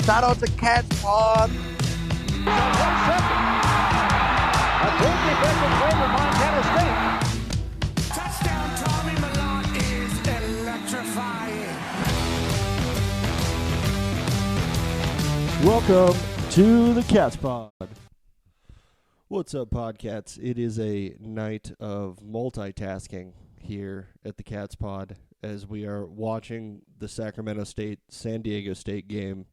Shout out to Cats Pod. A good defensive play for Montana State. Touchdown, Tommy Malone is electrifying. Welcome to the Cats Pod. What's up, Podcats? It is a night of multitasking here at the Cats Pod as we are watching the Sacramento State-San Diego State game.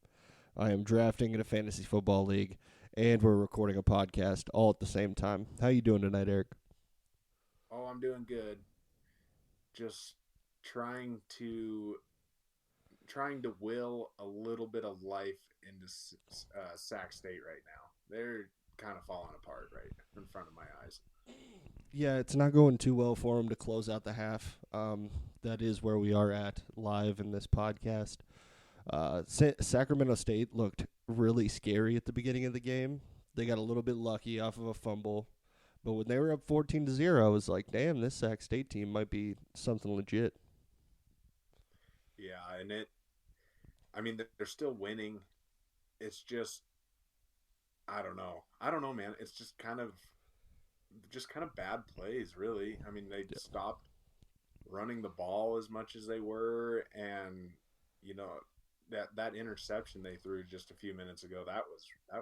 I am drafting in a fantasy football league, and we're recording a podcast all at the same time. How you doing tonight, Eric? Oh, I'm doing good. Just trying to will a little bit of life into Sac State right now. They're kind of falling apart right in front of my eyes. Yeah, it's not going too well for them to close out the half. That is where we are at live in this podcast. Sacramento State looked really scary at the beginning of the game. They got a little bit lucky off of a fumble. But when they were up 14-0, I was like, damn, this Sac State team might be something legit. Yeah, and they're still winning. It's just, I don't know, man. It's just kind of bad plays, really. I mean, they stopped running the ball as much as they were, and that interception they threw just a few minutes ago, that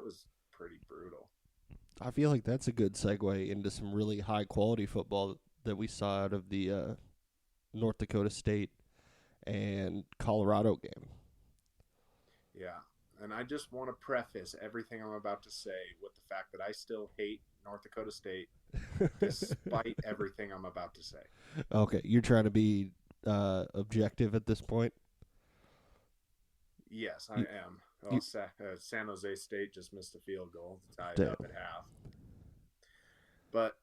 was pretty brutal. I feel like that's a good segue into some really high quality football that we saw out of the North Dakota State and Colorado game. Yeah, and I just want to preface everything I'm about to say with the fact that I still hate North Dakota State despite everything I'm about to say. Okay, you're trying to be objective at this point? Yes, I am. Well, San Jose State just missed a field goal to tie it up at half. But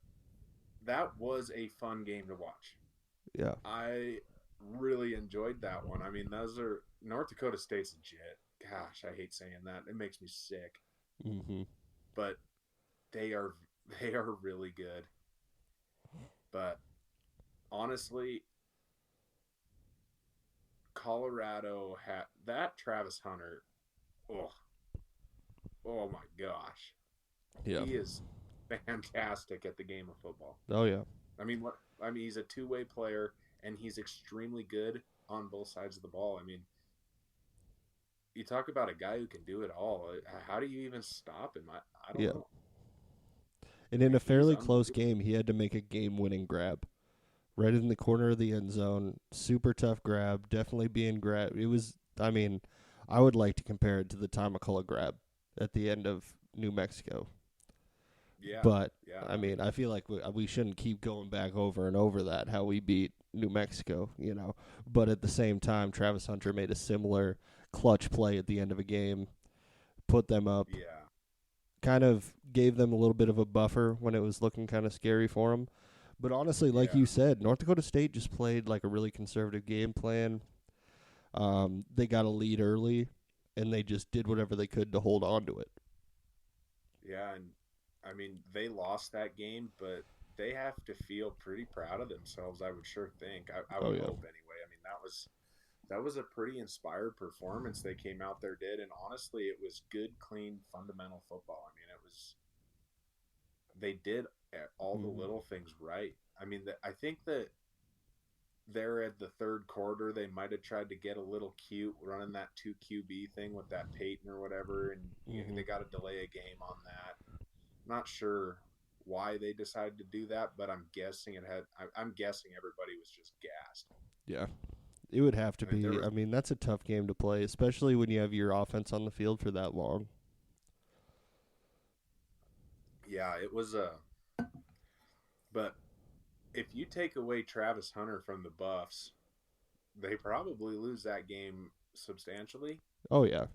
that was a fun game to watch. Yeah. I really enjoyed that one. I mean, North Dakota State's legit. Gosh, I hate saying that. It makes me sick. Mm-hmm. But they are really good. But honestly, Colorado had that Travis Hunter. Oh my gosh. Yeah. He is fantastic at the game of football. Oh yeah. I mean, he's a two-way player, and he's extremely good on both sides of the ball. I mean, you talk about a guy who can do it all. How do you even stop him? I don't know. And in a fairly close game, he had to make a game-winning grab. Right in the corner of the end zone. Super tough grab. Definitely being grabbed. It was, I would like to compare it to the Ty McCullough grab at the end of New Mexico. Yeah. But, yeah. I feel like we shouldn't keep going back over and over that, how we beat New Mexico, But at the same time, Travis Hunter made a similar clutch play at the end of a game, put them up. Yeah. Kind of gave them a little bit of a buffer when it was looking kind of scary for them. But honestly, like you said, North Dakota State just played like a really conservative game plan. They got a lead early, and they just did whatever they could to hold on to it. Yeah, and they lost that game, but they have to feel pretty proud of themselves, I would sure think. I would hope anyway. That was a pretty inspired performance they came out there did, and honestly, it was good, clean, fundamental football. They did all the little things right. I think that there at the third quarter, they might have tried to get a little cute running that 2 QB thing with that Peyton or whatever, and they got to delay a game on that. Not sure why they decided to do that, but I'm guessing everybody was just gassed. Yeah. It would have to be. That's a tough game to play, especially when you have your offense on the field for that long. Yeah, it was but if you take away Travis Hunter from the Buffs, they probably lose that game substantially. Oh, yeah.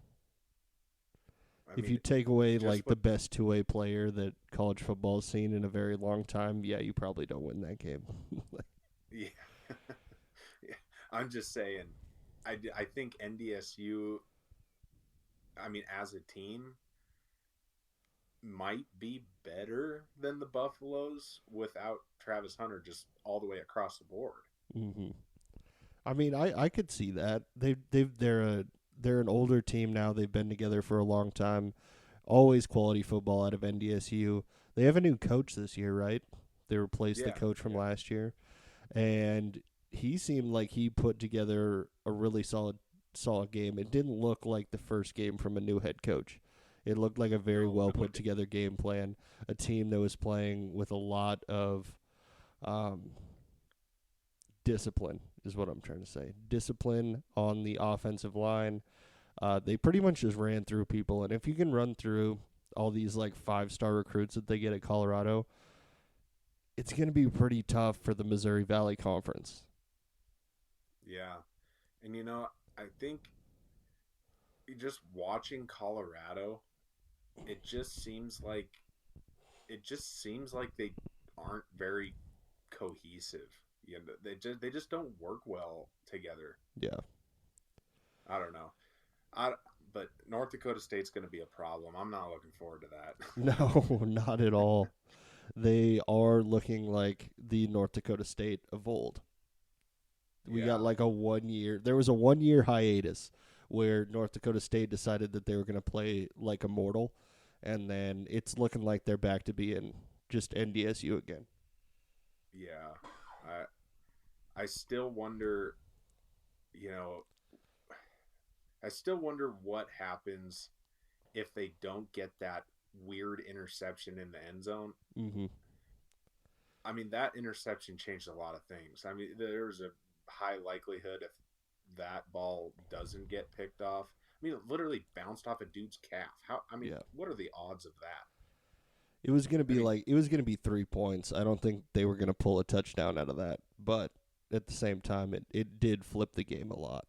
If you take away, the best two-way player that college football has seen in a very long time, you probably don't win that game. Yeah. I'm just saying, I think NDSU, as a team, might be better than the Buffaloes without Travis Hunter just all the way across the board. Mm-hmm. I could see that. They're they're an older team now. They've been together for a long time. Always quality football out of NDSU. They have a new coach this year, right? They replaced the coach from last year. And he seemed like he put together a really solid game. It didn't look like the first game from a new head coach. It looked like a very well put together game plan, a team that was playing with a lot of discipline is what I'm trying to say. Discipline on the offensive line. They pretty much just ran through people, and if you can run through all these like 5-star recruits that they get at Colorado, it's going to be pretty tough for the Missouri Valley Conference. Yeah. And, I think just watching Colorado, it just seems like they aren't very cohesive. They just don't work well together. Yeah. I don't know. But North Dakota State's going to be a problem. I'm not looking forward to that. No, not at all. They are looking like the North Dakota State of old. We got like a 1 year. There was a 1 year hiatus where North Dakota State decided that they were going to play like a mortal, and then it's looking like they're back to being just NDSU again. Yeah. I still wonder, what happens if they don't get that weird interception in the end zone. Mm-hmm. I mean, that interception changed a lot of things. I mean, there's a high likelihood if that ball doesn't get picked off. I mean, it literally bounced off a dude's calf. What are the odds of that? It was going to be 3 points. I don't think they were going to pull a touchdown out of that, but at the same time, it did flip the game a lot.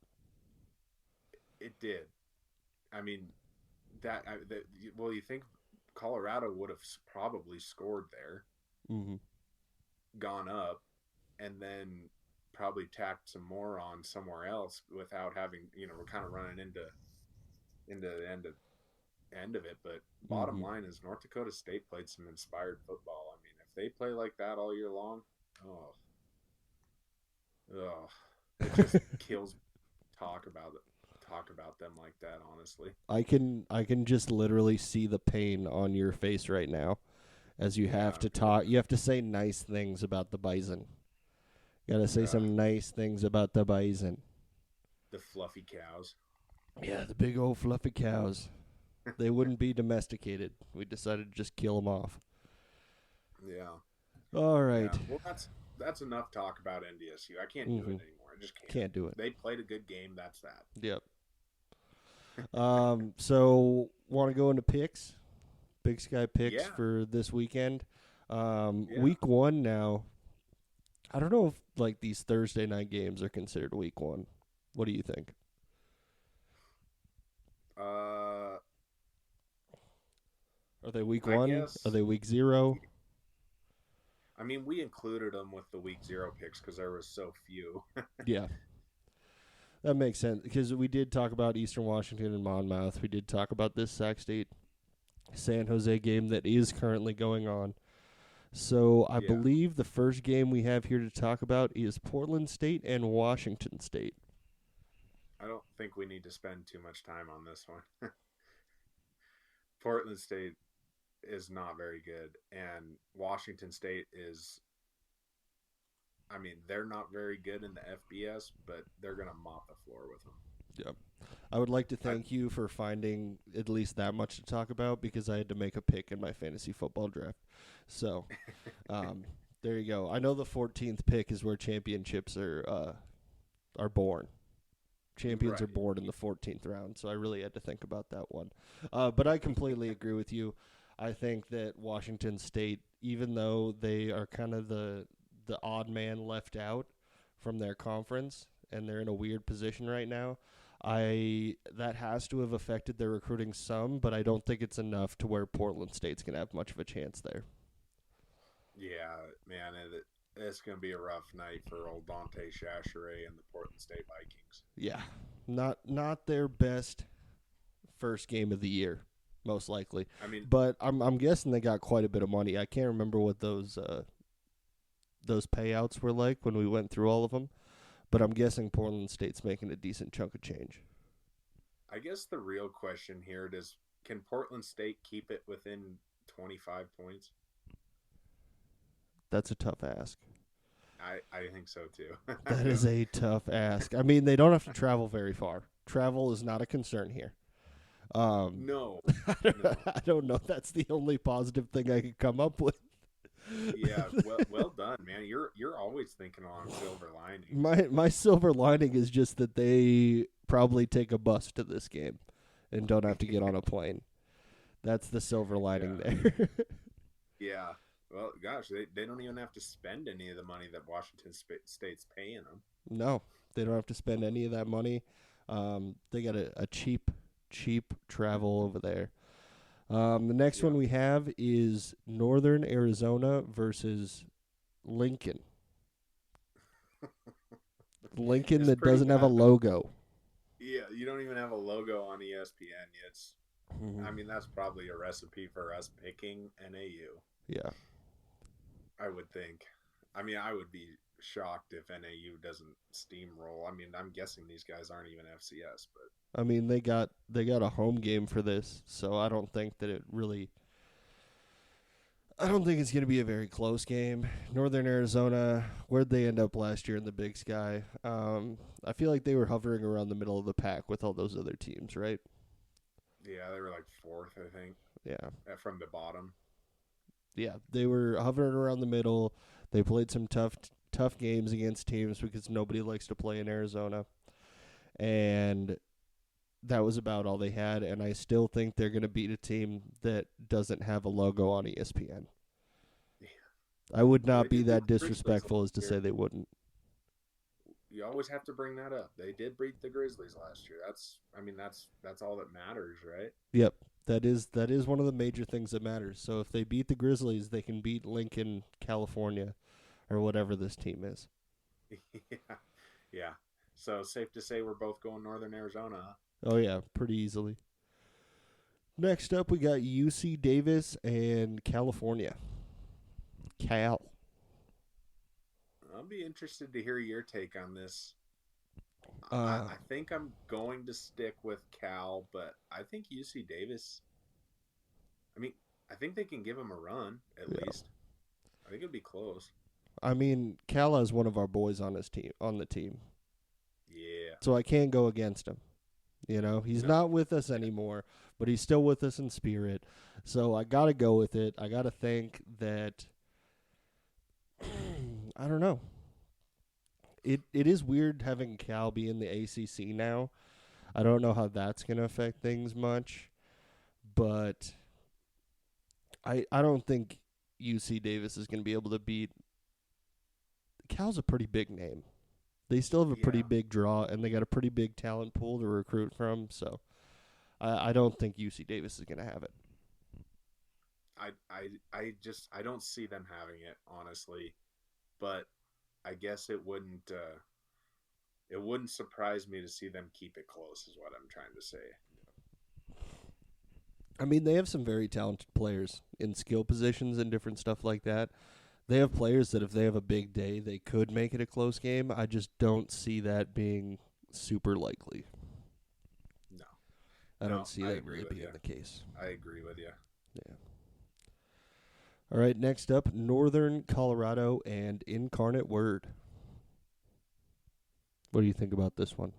It did. I mean, you think Colorado would have probably scored there, gone up, and then probably tacked some more on somewhere else without having, we're kind of running into the end of it. But bottom line is North Dakota State played some inspired football. I mean, if they play like that all year long, it just kills talk about them like that, honestly. I can just literally see the pain on your face right now as you have to talk. You have to say nice things about the Bison. You got to say some nice things about the Bison. The fluffy cows. Yeah, the big old fluffy cows. They wouldn't be domesticated. We decided to just kill them off. Yeah. All right. Yeah. Well, that's enough talk about NDSU. I can't do it anymore. I just can't. Can't do it. They played a good game. That's that. Yep. So, want to go into picks? Big Sky picks for this weekend. Week 1 now. I don't know if like these Thursday night games are considered week 1. What do you think? Are they week 1? Are they week 0? I mean, we included them with the week 0 picks because there was so few. Yeah. That makes sense because we did talk about Eastern Washington and Monmouth. We did talk about this Sac State San Jose game that is currently going on. So I believe the first game we have here to talk about is Portland State and Washington State. I don't think we need to spend too much time on this one. Portland State is not very good, and Washington State is, I mean, they're not very good in the FBS, but they're going to mop the floor with them. Yep. I would like to thank you for finding at least that much to talk about because I had to make a pick in my fantasy football draft. So, there you go. I know the 14th pick is where championships are born. Champions are born in the 14th round, so I really had to think about that one. But I completely agree with you. I think that Washington State, even though they are kind of the odd man left out from their conference, and they're in a weird position right now, that has to have affected their recruiting some, but I don't think it's enough to where Portland State's going to have much of a chance there. Yeah, man, it's going to be a rough night for old Dante Chachere and the Portland State Vikings. Yeah, not their best first game of the year, most likely. I mean, but I'm guessing they got quite a bit of money. I can't remember what those payouts were like when we went through all of them, but I'm guessing Portland State's making a decent chunk of change. I guess the real question here can Portland State keep it within 25 points? That's a tough ask. I think so too. That is a tough ask. I mean, they don't have to travel very far. Travel is not a concern here. No. I don't know. That's the only positive thing I could come up with. Yeah, well done, man. You're always thinking on silver lining. My silver lining is just that they probably take a bus to this game and don't have to get on a plane. That's the silver lining there. Yeah. Well, gosh, they don't even have to spend any of the money that Washington State's paying them. No, they don't have to spend any of that money. They got a cheap travel over there. The next one we have is Northern Arizona versus Lincoln. Lincoln It's that pretty doesn't have a bad. logo. Yeah, you don't even have a logo on ESPN. I mean, that's probably a recipe for us picking NAU. Yeah. I would think. I mean, I would be shocked if NAU doesn't steamroll. I mean, I'm guessing these guys aren't even FCS, but I mean, they got a home game for this, so I don't think that I don't think it's going to be a very close game. Northern Arizona, where'd they end up last year in the Big Sky? I feel like they were hovering around the middle of the pack with all those other teams, right? yeah, they were like fourth, I think, Yeah. from the bottom. Yeah, they were hovering around the middle. They played some tough games against teams because nobody likes to play in Arizona. And that was about all they had, and I still think they're going to beat a team that doesn't have a logo on ESPN. Yeah. I would not They be did that beat the Grizzlies disrespectful as to last say year. they wouldn't. You always have to bring that up. They did beat the Grizzlies last year. That's all that matters, right? Yep, that is one of the major things that matters. So if they beat the Grizzlies, they can beat Lincoln, California, or whatever this team is. Yeah. Yeah. So safe to say we're both going Northern Arizona, huh? Oh yeah, pretty easily. Next up, we got UC Davis and California. Cal. I'll be interested to hear your take on this. Uh, I think I'm going to stick with Cal, but I think UC Davis. I mean, I think they can give them a run at least. I think it'll be close. I mean, Cal has one of our boys on the team, Yeah. so I can't go against him. You know, he's not with us anymore, but he's still with us in spirit. So I got to go with it. I got to think that I don't know. It is weird having Cal be in the ACC now. I don't know how that's going to affect things much, but I don't think UC Davis is going to be able to beat. Cal's a pretty big name. They still have a pretty big draw, and they got a pretty big talent pool to recruit from. So I don't think UC Davis is going to have it. I don't see them having it, honestly. But I guess it wouldn't surprise me to see them keep it close, is what I'm trying to say. I mean, they have some very talented players in skill positions and different stuff like that. They have players that if they have a big day, they could make it a close game. I just don't see that being super likely. No. I don't see I that agree really with being you. the case. I agree with you. Yeah. All right, next up, Northern Colorado and Incarnate Word. What do you think about this one?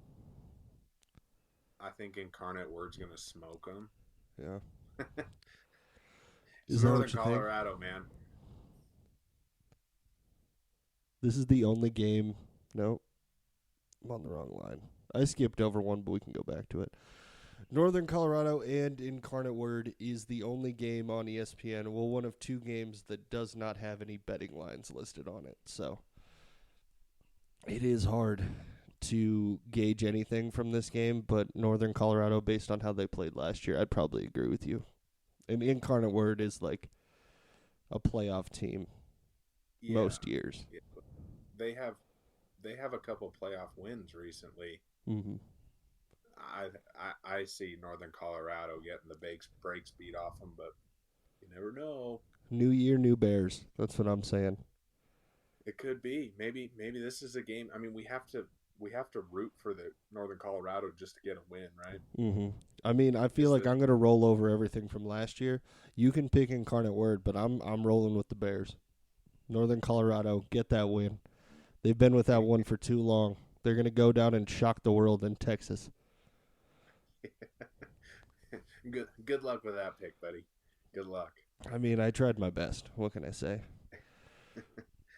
I think Incarnate Word's going to smoke them. Yeah. It's Is that Northern what you think? Colorado, man. This is the only game. No, I'm on the wrong line. I skipped over one, but we can go back to it. Northern Colorado and Incarnate Word is the only game on ESPN. Well, one of two games that does not have any betting lines listed on it. So it is hard to gauge anything from this game, but Northern Colorado, based on how they played last year, I'd probably agree with you. And Incarnate Word is like a playoff team most years. Yeah. They have a couple playoff wins recently. Mm-hmm. I see Northern Colorado getting the brakes beat off them, but you never know. New year, new Bears. That's what I'm saying. It could be. Maybe this is a game. I mean, we have to root for the Northern Colorado just to get a win, right? Mm-hmm. I mean, I feel like I'm going to roll over everything from last year. You can pick Incarnate Word, but I'm rolling with the Bears. Northern Colorado, get that win. They've been without one for too long. They're going to go down and shock the world in Texas. Good luck with that pick, buddy. Good luck. I mean, I tried my best. What can I say?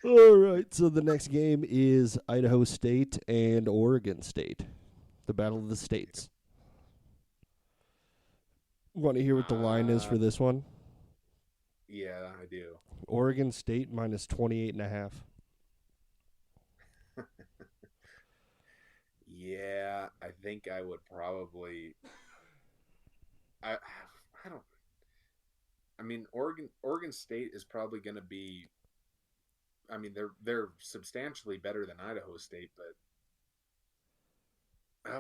All right, so the next game is Idaho State and Oregon State. The Battle of the States. Want to hear what the line is for this one? Yeah, I do. Oregon State minus 28.5. Yeah, I think I would probably. I don't. I mean, Oregon State is probably going to be. I mean, they're substantially better than Idaho State, but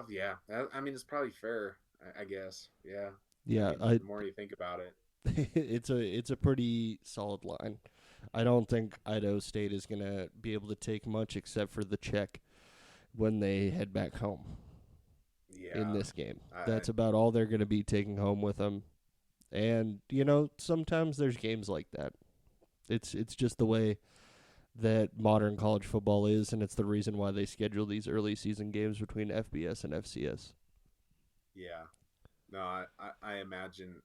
yeah, I mean, it's probably fair. I guess. Yeah. Yeah, I mean, the more you think about it. it's a pretty solid line. I don't think Idaho State is going to be able to take much except for the check when they head back home in this game. That's about all they're going to be taking home with them. And, sometimes there's games like that. It's just the way that modern college football is, and it's the reason why they schedule these early season games between FBS and FCS. Yeah. No, I imagine,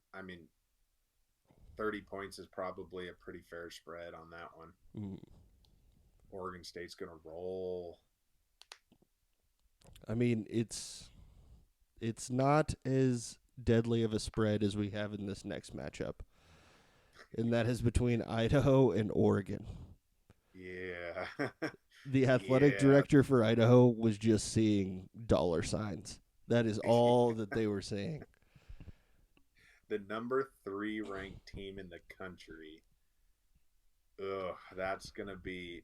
30 points is probably a pretty fair spread on that one. Mm. Oregon State's going to roll. I mean, it's not as deadly of a spread as we have in this next matchup. And that is between Idaho and Oregon. Yeah. The athletic director for Idaho was just seeing dollar signs. That is all that they were seeing. The number 3 ranked team in the country. Ugh, that's gonna be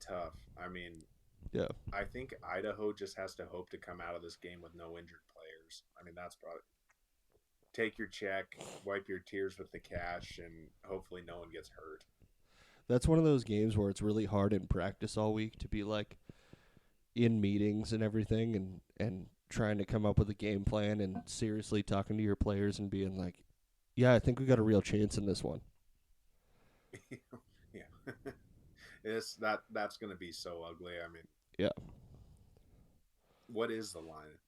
tough. I mean, yeah. I think Idaho just has to hope to come out of this game with no injured players. I mean, that's probably take your check, wipe your tears with the cash, and hopefully no one gets hurt. That's one of those games where it's really hard in practice all week to be like in meetings and everything and trying to come up with a game plan and seriously talking to your players and being like, yeah, I think we got a real chance in this one. Yeah. That's going to be so ugly. I mean, yeah. What is the line?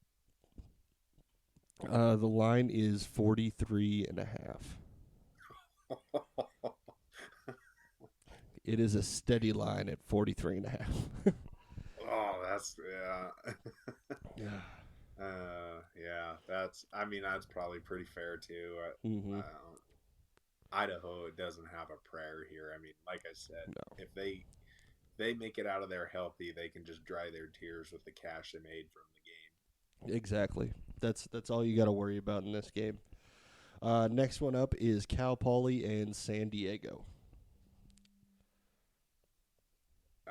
The line is 43.5. It is a steady line at 43.5. Oh, that's yeah. Yeah. That's probably pretty fair too. Mm-hmm. Idaho doesn't have a prayer here. I mean, like I said, no. If they make it out of there healthy, they can just dry their tears with the cash they made from the game. Exactly. That's all you got to worry about in this game. Next one up is Cal Poly and San Diego.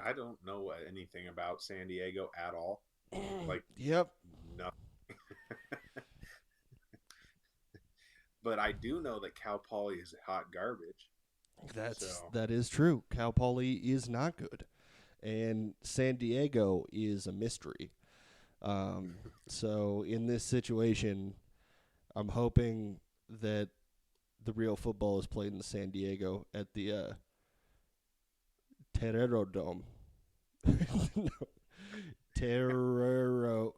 I don't know anything about San Diego at all. Yep. Nothing. But I do know that Cal Poly is hot garbage. That is true. Cal Poly is not good, and San Diego is a mystery. So in this situation, I'm hoping that the real football is played in San Diego at the Terrero Dome. No. Terrero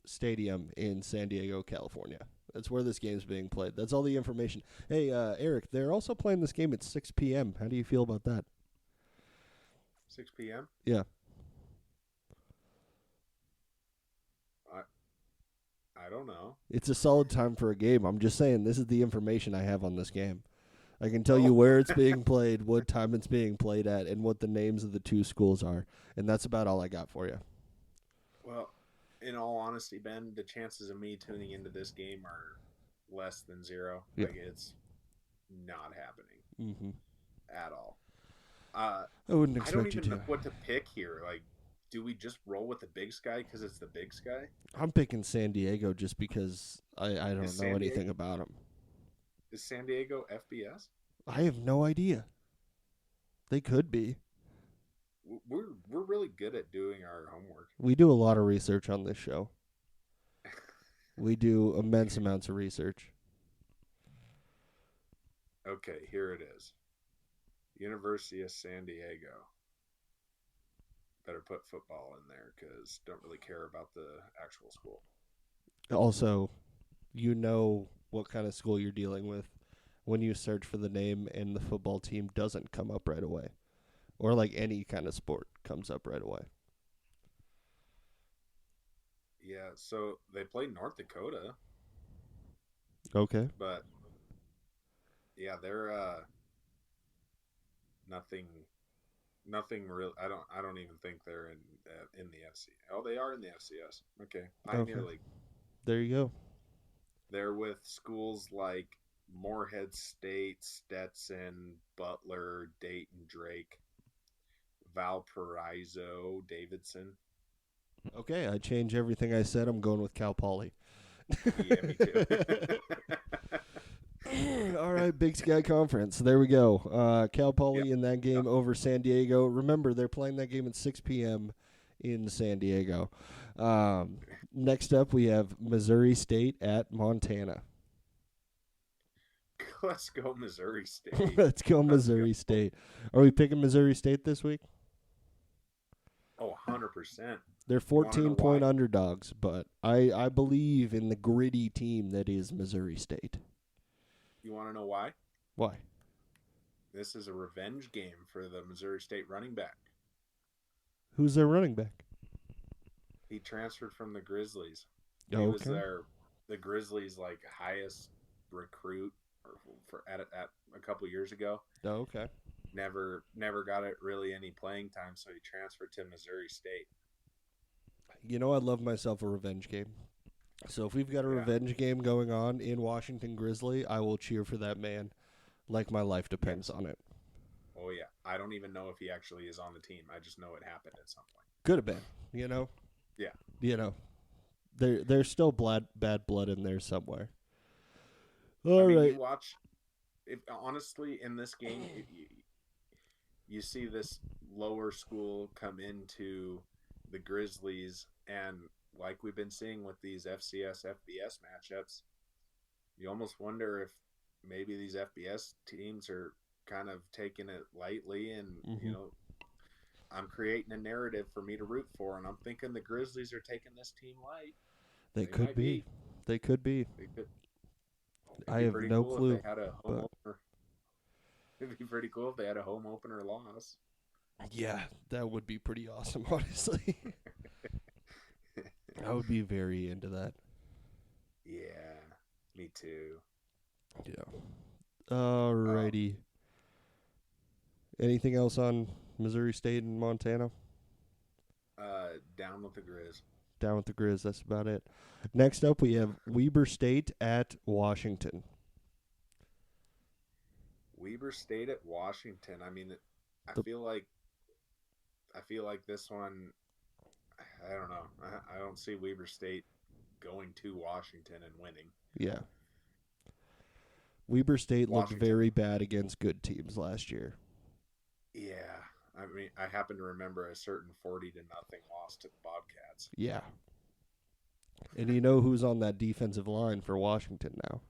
Stadium in San Diego, California. That's where this game's being played. That's all the information. Hey, Eric, they're also playing this game at 6 p.m. How do you feel about that? 6 p.m.? Yeah. I don't know. It's a solid time for a game. I'm just saying this is the information I have on this game. I can tell you where it's being played, what time it's being played at, and what the names of the two schools are. And that's about all I got for you. Well, in all honesty, Ben, the chances of me tuning into this game are less than 0. Yeah. Like, it's not happening at all. I wouldn't expect I don't even you know to. what to pick here. Like, do we just roll with the Big Sky because it's the Big Sky? I'm picking San Diego just because I don't know anything about them. Is San Diego FBS? I have no idea. They could be. we're really good at doing our homework. We do a lot of research on this show. We do immense amounts of research. Okay, here it is. University of San Diego. Better put football in there because don't really care about the actual school. Also, you know what kind of school you're dealing with when you search for the name and the football team doesn't come up right away. Or like any kind of sport comes up right away. Yeah, so they played North Dakota, Okay. but yeah, they're nothing real. I don't even think they're in the FC. Oh, they are in the FCS. Okay, Pioneer Okay. League. There you go. They're with schools like Morehead State, Stetson, Butler, Dayton, Drake, Valparaiso, Davidson. Okay, I change everything I said. I'm going with Cal Poly. Yeah, me too. All right, Big Sky Conference. There we go. Cal Poly in that game over San Diego. Remember, they're playing that game at 6 p.m. in San Diego. Next up, we have Missouri State at Montana. Let's go Missouri State. Let's go Missouri State. Are we picking Missouri State this week? Oh, 100%. They're wanna know 14-point why? underdogs, but I believe in the gritty team that is Missouri State. You want to know why? Why? This is a revenge game for the Missouri State running back. Who's their running back? He transferred from the Grizzlies. He Okay. was the Grizzlies' like highest recruit for at a couple years ago. Oh, okay. Never got it really any playing time, so he transferred to Missouri State. You know, I love myself a revenge game. So if we've got a Yeah. revenge game going on in Washington Grizzly, I will cheer for that man like my life depends on it. Oh yeah, I don't even know if he actually is on the team. I just know it happened at some point. Could have been, you know? Yeah. You know, there's still bad blood in there somewhere. All right. You watch. Honestly, in this game, you see this lower school come into the Grizzlies, and like we've been seeing with these FCS FBS matchups, you almost wonder if maybe these FBS teams are kind of taking it lightly, and you know, I'm creating a narrative for me to root for, and I'm thinking the Grizzlies are taking this team light. They could might be. They could be. They could. I have no clue. If they had a home opener. It'd be pretty cool if they had a home opener loss. Yeah, that would be pretty awesome, honestly. I would be very into that. Yeah, me too. Yeah. Alrighty. Anything else on Missouri State and Montana? Down with the Grizz. Down with the Grizz. That's about it. Next up, we have Weber State at Washington. Weber State at Washington. I mean, I feel like this one. I don't know. I don't see Weber State going to Washington and winning. Yeah. Weber State Washington. looked very bad against good teams last year. Yeah. I mean, I happen to remember a certain 40-0 loss to the Bobcats. Yeah. And you know who's on that defensive line for Washington now?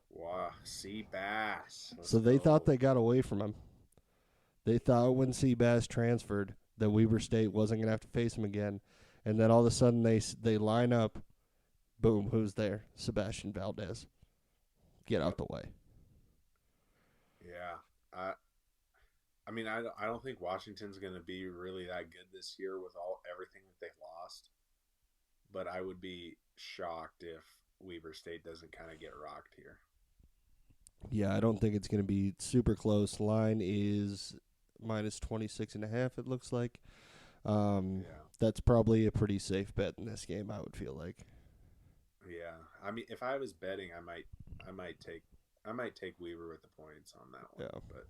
Wow, Seabass. So they thought they got away from him. They thought when Seabass transferred that Weber State wasn't going to have to face him again. And then all of a sudden they line up. Boom, who's there? Sebastian Valdez. Get out the way. Yeah. I mean, I don't think Washington's going to be really that good this year with everything that they've lost. But I would be shocked if Weber State doesn't kind of get rocked here. Yeah, I don't think it's going to be super close. Line is minus 26.5, it looks like. That's probably a pretty safe bet in this game, I would feel like. Yeah. I mean, if I was betting, I might take Weber with the points on that one. Yeah. But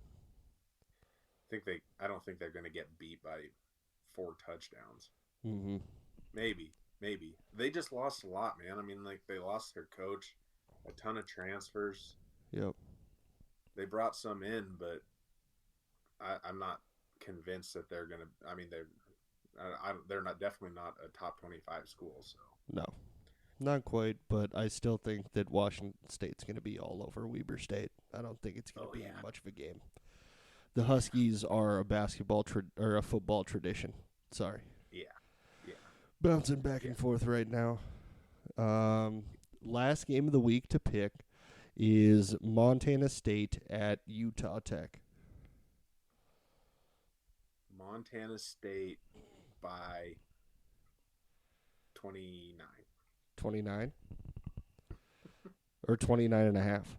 I don't think they're going to get beat by 4 touchdowns. Mm-hmm. Maybe. They just lost a lot, man. I mean, like, they lost their coach, a ton of transfers. Yep. They brought some in, but I'm not convinced that they're gonna. I mean, they're not definitely not a top 25 school. So No, not quite, but I still think that Washington State's going to be all over Weber State. I don't think it's going to be much of a game. The Huskies are a basketball or a football tradition. Sorry. yeah. Bouncing back and forth right now. Last game of the week to pick is Montana State at Utah Tech. Montana State by 29. 29? Or 29 and a half?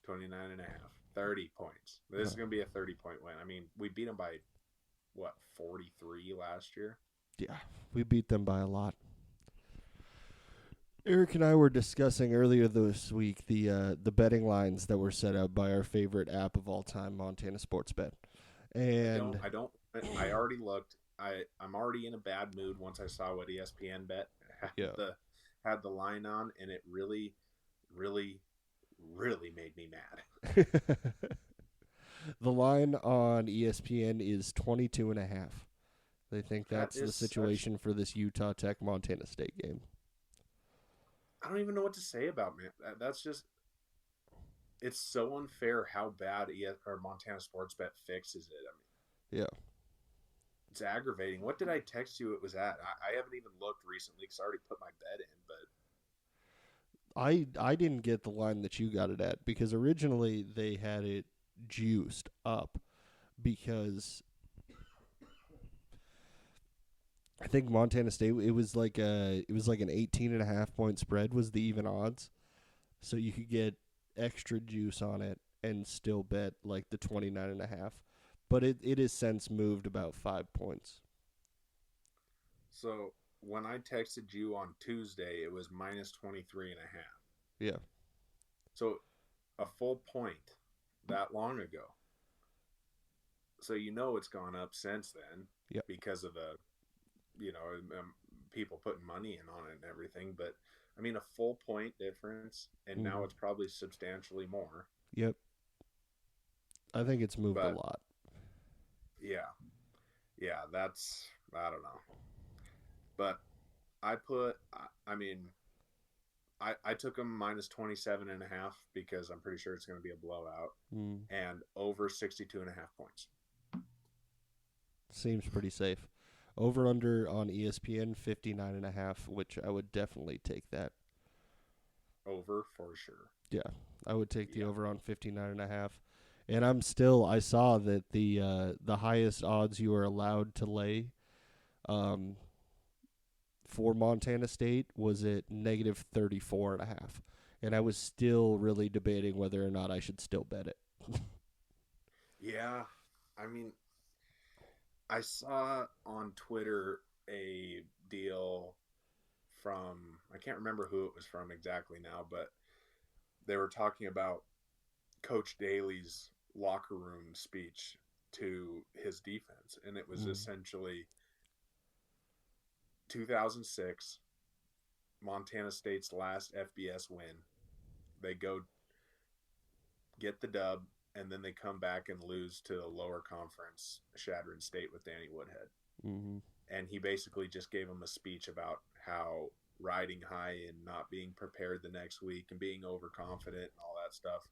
29 and a half. 30 points. This is going to be a 30-point win. I mean, we beat them by, 43 last year? Yeah, we beat them by a lot. Eric and I were discussing earlier this week the betting lines that were set up by our favorite app of all time, Montana Sports Bet. And I already looked. I'm already in a bad mood once I saw what ESPN bet had the line on, and it really, really, really made me mad. The line on ESPN is 22.5. They think that's the situation for this Utah Tech Montana State game. I don't even know what to say about it. That's just, it's so unfair how bad Montana Sports Bet fixes it. I mean, yeah, it's aggravating. What did I text you it was at? I haven't even looked recently because I already put my bet in. But I didn't get the line that you got it at because originally they had it juiced up because I think Montana State, it was like an 18.5 point spread was the even odds. So you could get extra juice on it and still bet like the 29.5. But it has since moved about 5 points. So when I texted you on Tuesday, it was minus 23.5. Yeah. So a full point that long ago. So it's gone up since then. Yep. Because of the people putting money in on it and everything. But, I mean, a full point difference, and now it's probably substantially more. Yep. I think it's moved a lot. Yeah. Yeah, that's, I don't know. But I took them minus 27.5 because I'm pretty sure it's going to be a blowout. And over 62.5 points. Seems pretty safe. Over under on ESPN 59.5, which I would definitely take that. Over for sure. Yeah, I would take the over on 59.5. And I saw that the highest odds you are allowed to lay for Montana State was at negative 34.5. And I was still really debating whether or not I should still bet it. Yeah, I mean, I saw on Twitter a deal from, I can't remember who it was from exactly now, but they were talking about Coach Daly's locker room speech to his defense. And it was essentially 2006, Montana State's last FBS win. They go get the dub, and then they come back and lose to the lower conference, Shadron State with Danny Woodhead. Mm-hmm. And he basically just gave them a speech about how riding high and not being prepared the next week and being overconfident and all that stuff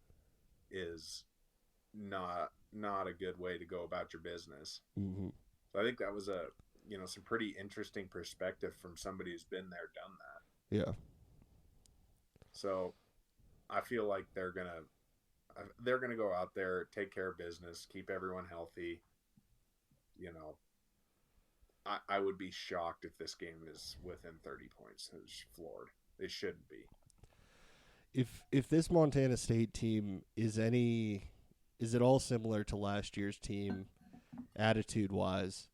is not a good way to go about your business. Mm-hmm. So I think that was some pretty interesting perspective from somebody who's been there, done that. Yeah. So I feel like they're gonna go out there, take care of business, keep everyone healthy. I would be shocked if this game is within 30 points. It's floored. It shouldn't be. If this Montana State team is it all similar to last year's team attitude-wise?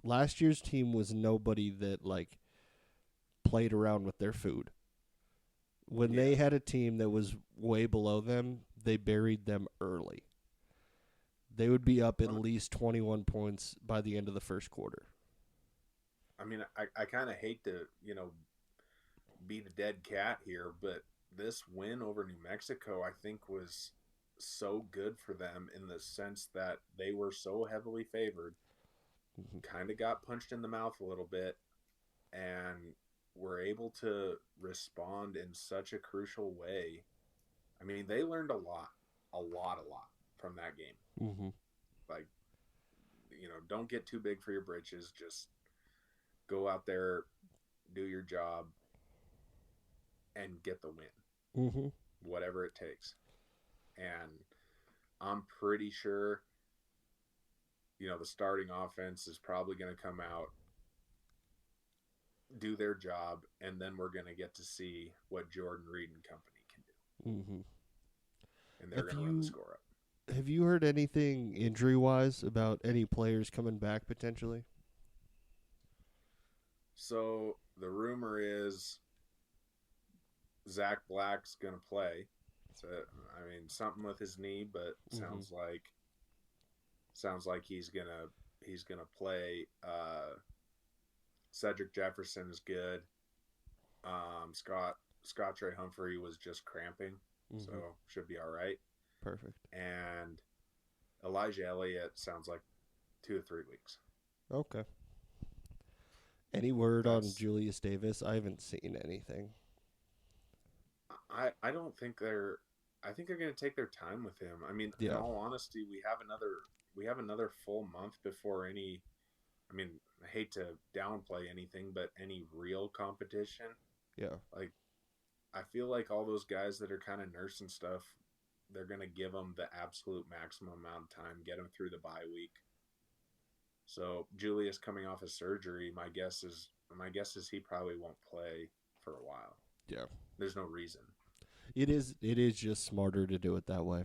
Last year's team was nobody that played around with their food. When they had a team that was way below them, they buried them early. They would be up at least 21 points by the end of the first quarter. I mean, I kind of hate to, be the dead cat here, but this win over New Mexico, I think, was so good for them in the sense that they were so heavily favored, kind of got punched in the mouth a little bit, and were able to respond in such a crucial way. I mean, they learned a lot from that game. Mm-hmm. Like, don't get too big for your britches. Just go out there, do your job, and get the win. Mm-hmm. Whatever it takes. And I'm pretty sure, the starting offense is probably going to come out, do their job, and then we're going to get to see what Jordan Reed and company can do. Mm-hmm. And they're going to run the score up. Have you heard anything injury-wise about any players coming back potentially? So the rumor is Zach Black's going to play. So, I mean, something with his knee, but sounds like he's gonna play. Cedric Jefferson is good. Scott Trey Humphrey was just cramping, so should be all right. Perfect. And Elijah Elliott sounds like 2 to 3 weeks. Okay. Any word on Julius Davis? I haven't seen anything. I don't think I think they're going to take their time with him. I mean, in all honesty, we have another full month before any. I mean, I hate to downplay anything, but any real competition. Yeah. Like, I feel like all those guys that are kind of nursing stuff, they're going to give them the absolute maximum amount of time, get them through the bye week. So Julius coming off of surgery, my guess is he probably won't play for a while. Yeah. There's no reason. It is just smarter to do it that way.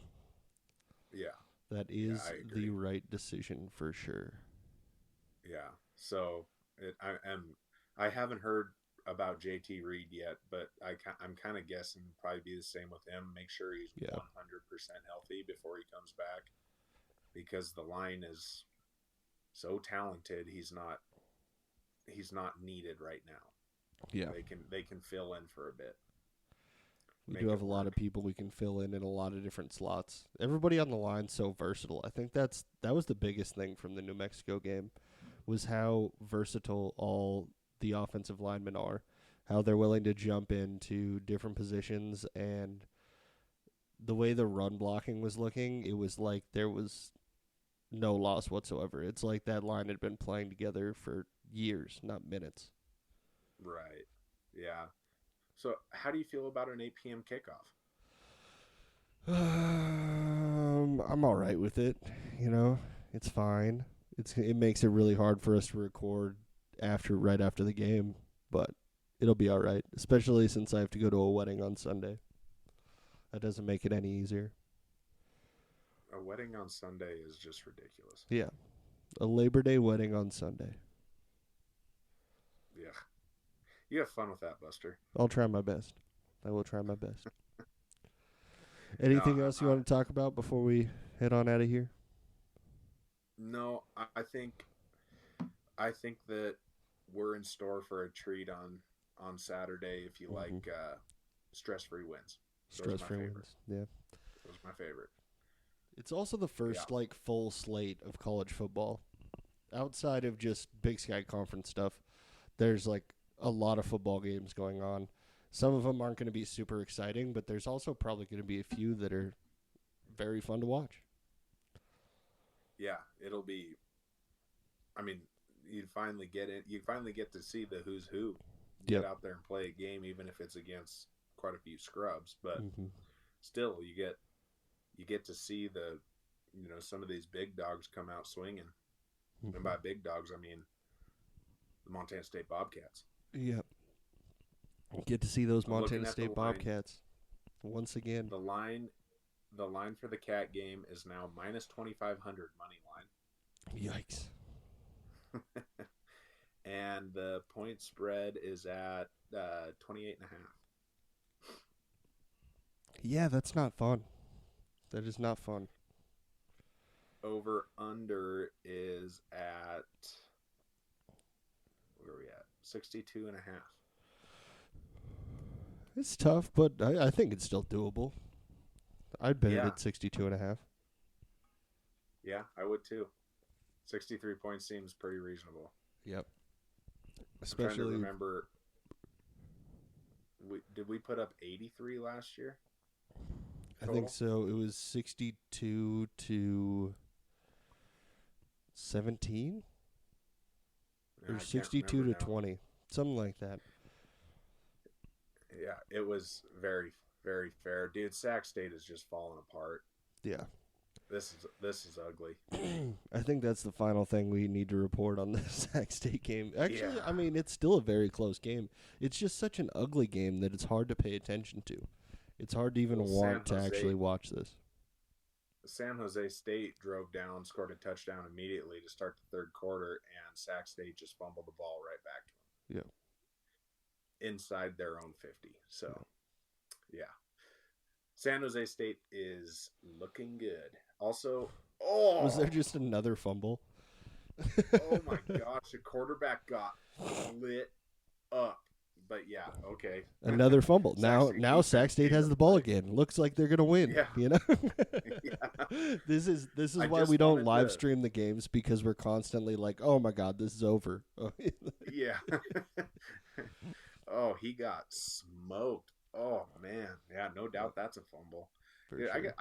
Yeah. That is the right decision for sure. Yeah. So I haven't heard about JT Reed yet, but I'm kind of guessing probably be the same with him. Make sure he's 100% healthy before he comes back, because the line is so talented. He's not needed right now. Yeah. They can fill in for a bit. We do have a lot of people we can fill in a lot of different slots. Everybody on the line's so versatile. I think that was the biggest thing from the New Mexico game, was how versatile all the offensive linemen are, how they're willing to jump into different positions, and the way the run blocking was looking, it was like there was no loss whatsoever. It's like that line had been playing together for years, not minutes. Right. Yeah. So how do you feel about an 8 p.m. kickoff? I'm all right with it. It's fine. It makes it really hard for us to record right after the game, but it'll be all right, especially since I have to go to a wedding on Sunday. That doesn't make it any easier. A wedding on Sunday is just ridiculous. Yeah. A Labor Day wedding on Sunday. Yeah. You have fun with that, Buster. I'll try my best. I will try my best. Anything else you want to talk about before we head on out of here? No, I think that we're in store for a treat on Saturday if you like stress-free wins. Stress-free wins, yeah. Those are my favorite. It's also the first full slate of college football. Outside of just Big Sky Conference stuff, there's a lot of football games going on. Some of them aren't going to be super exciting, but there's also probably going to be a few that are very fun to watch. Yeah, it'll be. I mean, you finally get it. You finally get to see the who's who get out there and play a game, even if it's against quite a few scrubs. But still, you get to see some of these big dogs come out swinging. And by big dogs, I mean the Montana State Bobcats. Yep. Get to see those Montana State Bobcats once again. The line for the Cat game is now minus 2,500 money line. Yikes. And the point spread is at 28.5. Yeah, that's not fun. That is not fun. Over under is at, where are we at? 62.5. It's tough, but I think it's still doable. I'd bet it Yeah. at 62.5. Yeah, I would too. 63 points seems pretty reasonable. Yep. I'm Especially trying to remember. Did we put up 83 last year? I think so. It was 62 to 17 I or can't 62 to remember now. 20, something like that. Yeah, it was very, very fair. Dude, Sac State is just falling apart. Yeah. This is ugly. I think that's the final thing we need to report on the Sac State game. Actually, Yeah. I mean, it's still a very close game. It's just such an ugly game that it's hard to pay attention to. It's hard to even Well, want San to Jose- actually watch this. San Jose State drove down, scored a touchdown immediately to start the third quarter, and Sac State just fumbled the ball right back to them. Yeah. Inside their own 50. So, yeah. San Jose State is looking good. Also, Was there just another fumble? oh my gosh, the quarterback got lit up. But yeah, okay. Another fumble. Sac Now State Sac State has the ball again. Looks like they're gonna win. Yeah. You know. Yeah. This is I why just we don't wanted live to- stream the games, because we're constantly like, oh my god, this is over. Yeah. Oh, he got smoked. Oh man, yeah, no doubt that's a fumble. For Dude, sure.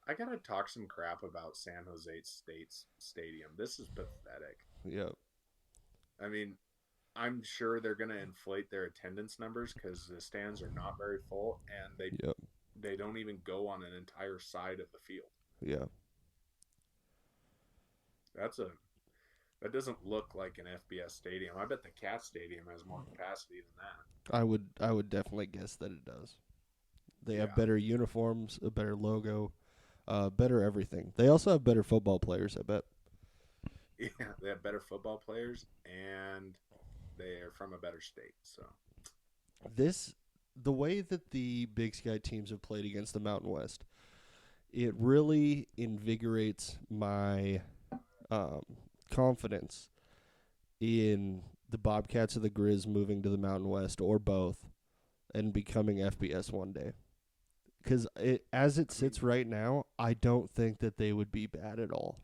I gotta talk some crap about San Jose State's stadium. This is pathetic. Yep. I mean, I'm sure they're gonna inflate their attendance numbers because the stands are not very full, and Yep. they don't even go on an entire side of the field. Yeah. That doesn't look like an FBS stadium. I bet the Cat Stadium has more capacity than that. I would definitely guess that it does. They have Yeah. better uniforms, a better logo, better everything. They also have better football players, I bet. Yeah, they have better football players, and they are from a better state. So The way that the Big Sky teams have played against the Mountain West, it really invigorates my confidence in the Bobcats or the Grizz moving to the Mountain West, or both, and becoming FBS one day. Because as it sits right now, I don't think that they would be bad at all.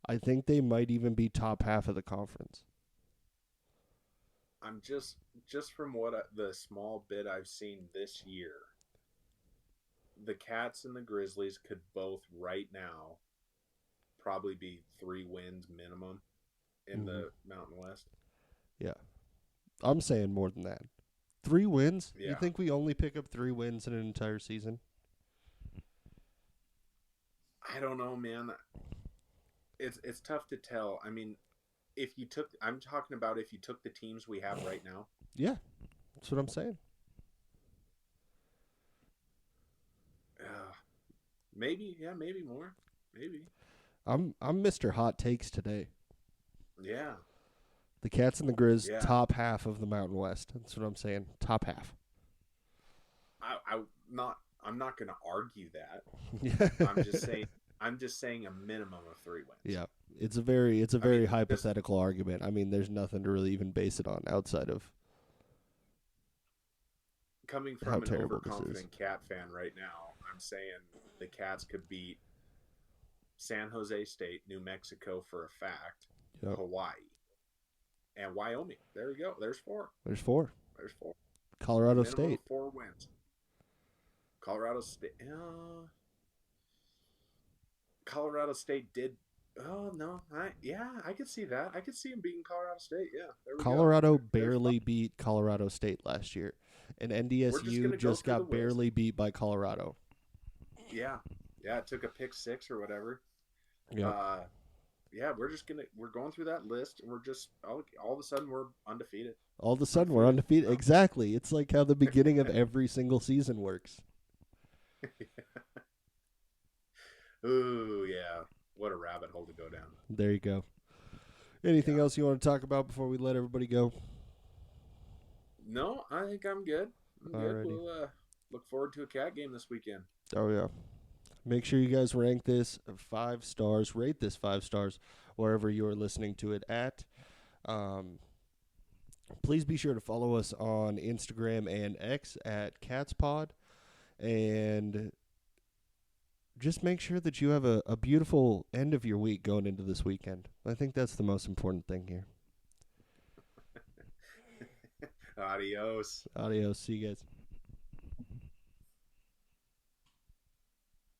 I think they might even be top half of the conference. I'm just from the small bit I've seen this year, the Cats and the Grizzlies could both right now probably be 3 wins minimum in the Mountain West. Yeah. I'm saying more than that. 3 wins? Yeah. You think we only pick up 3 wins in an entire season? I don't know, man. It's tough to tell. I mean, I'm talking about if you took the teams we have right now. Yeah. That's what I'm saying. Maybe more. Maybe. I'm Mr. Hot Takes today. Yeah. The Cats and the Grizz, Yeah. top half of the Mountain West. That's what I'm saying. Top half. I'm not going to argue that. Yeah. I'm just saying a minimum of 3 wins. Yeah. It's a very hypothetical argument. I mean, there's nothing to really even base it on outside of Coming how from an terrible this is. overconfident Cat fan right now, I'm saying the Cats could beat San Jose State, New Mexico for a fact, Yep. Hawaii, and Wyoming. There we go. There's 4. There's 4. There's 4. Colorado Minimum State. of 4 wins. Colorado State. Colorado State did. Oh no! I could see that. I could see him beating Colorado State. Yeah, there we Colorado go. They're barely beat Colorado State last year. And gonna NDSU go just through the got list. barely beat by Colorado. Yeah, it took a pick 6 or whatever. Yeah. Yeah, we're going through that list, and we're just all of a sudden we're undefeated. All of a sudden, we're undefeated. Exactly. It's like how the beginning of every single season works. Ooh, yeah. What a rabbit hole to go down. There you go. Anything else you want to talk about before we let everybody go? No, I think I'm good. I'm good. Alrighty. We'll look forward to a Cat game this weekend. Oh, yeah. Make sure you guys rank this 5 stars. Rate this 5 stars wherever you are listening to it at. Please be sure to follow us on Instagram and X at CatsPod. And just make sure that you have a beautiful end of your week going into this weekend. I think that's the most important thing here. Adios. Adios. See you guys.